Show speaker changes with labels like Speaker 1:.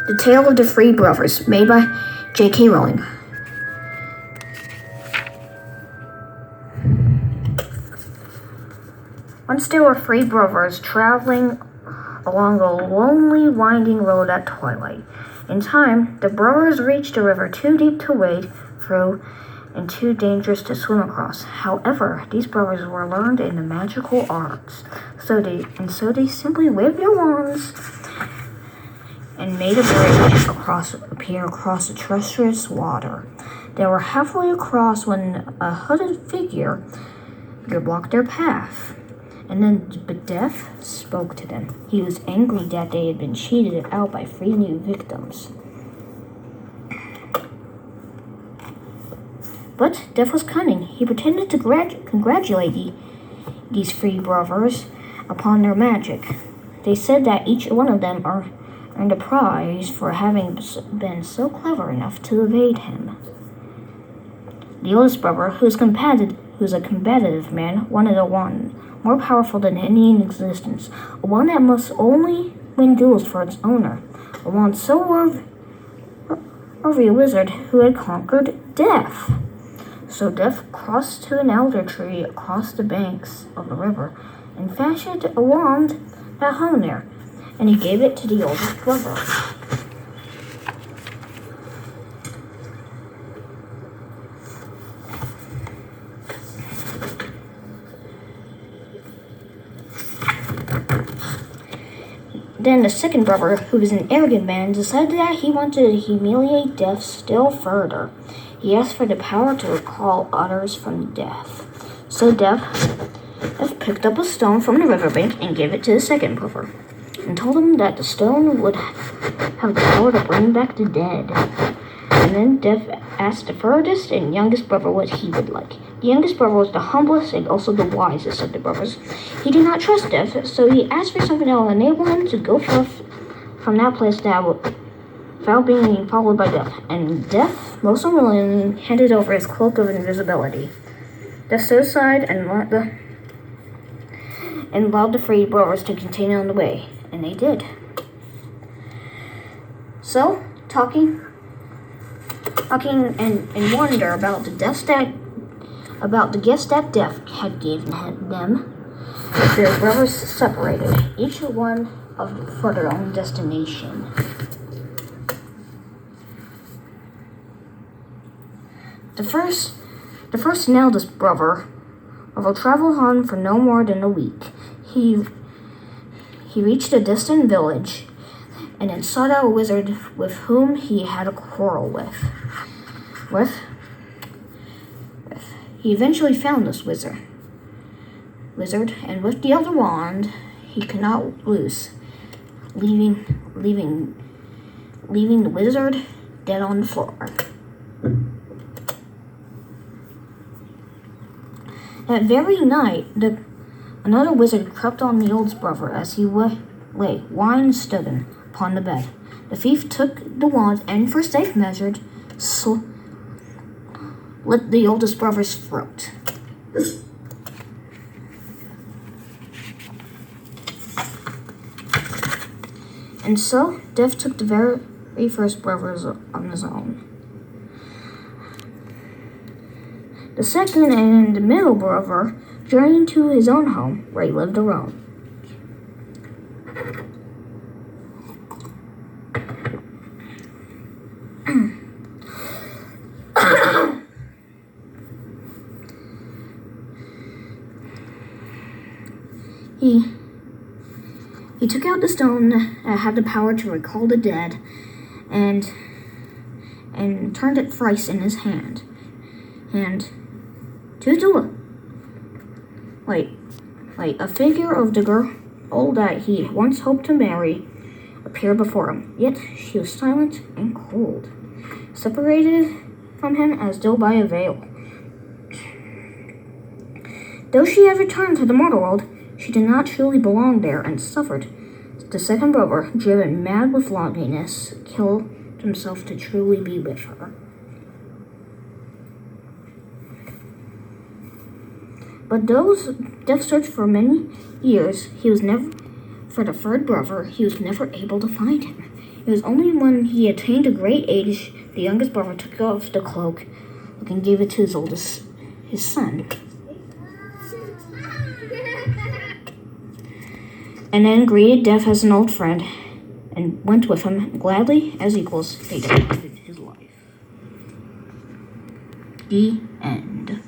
Speaker 1: The Tale of the Three Brothers, made by JK Rowling. Once there were three brothers traveling along a lonely, winding road at twilight. In time, the brothers reached a river too deep to wade through and too dangerous to swim across. However, these brothers were learned in the magical arts, so they simply waved their wands and made a bridge appear across the treacherous water. They were halfway across when a hooded figure blocked their path. And then Death spoke to them. He was angry that they had been cheated out by three new victims. But Death was cunning. He pretended to congratulate these three brothers upon their magic. They said that each one of them earned a prize for having been so clever enough to evade him. The oldest brother, who's a combative man, wanted a wand more powerful than any in existence, a wand that must only win duels for its owner, a wand so worthy a wizard who had conquered death. So Death crossed to an elder tree across the banks of the river and fashioned a wand that hung there, and he gave it to the oldest brother. Then the second brother, who was an arrogant man, decided that he wanted to humiliate Death still further. He asked for the power to recall others from death. So Death picked up a stone from the riverbank and gave it to the second brother, and told him that the stone would have the power to bring back the dead. And then Death asked the furthest and youngest brother what he would like. The youngest brother was the humblest and also the wisest of the brothers. He did not trust Death, so he asked for something that would enable him to go forth from that place without being followed by Death. And Death, most unwillingly, handed over his cloak of invisibility. Death stood aside and allowed the three brothers to continue on the way, and they did. So, talking and wonder about the gifts that Death had given them, their brothers separated, each one for their own destination. The first and eldest brother traveled on for no more than a week. He reached a distant village and then sought out a wizard with whom he had a quarrel with. He eventually found this wizard, and with the elder wand, he could not lose, leaving the wizard dead on the floor. That very night, another wizard crept on the oldest brother as he lay, wine-studded, upon the bed. The thief took the wand and, for safe measure, slit the oldest brother's throat. And so, Death took the very first brothers on his own. The second and the middle brother journeyed to his own home, where he lived alone. He took out the stone that had the power to recall the dead, and turned it thrice in his hand. And to do a figure of the girl that he once hoped to marry appeared before him. Yet she was silent and cold, separated from him as though by a veil. Though she had returned to the mortal world, she did not truly belong there and suffered. The second brother, driven mad with loneliness, killed himself to truly be with her. But though Death searched for many years, for the third brother, he was never able to find him. It was only when he attained a great age the youngest brother took off the cloak and gave it to his son. And then greeted Death as an old friend and went with him gladly as equals. They divided his life. The end.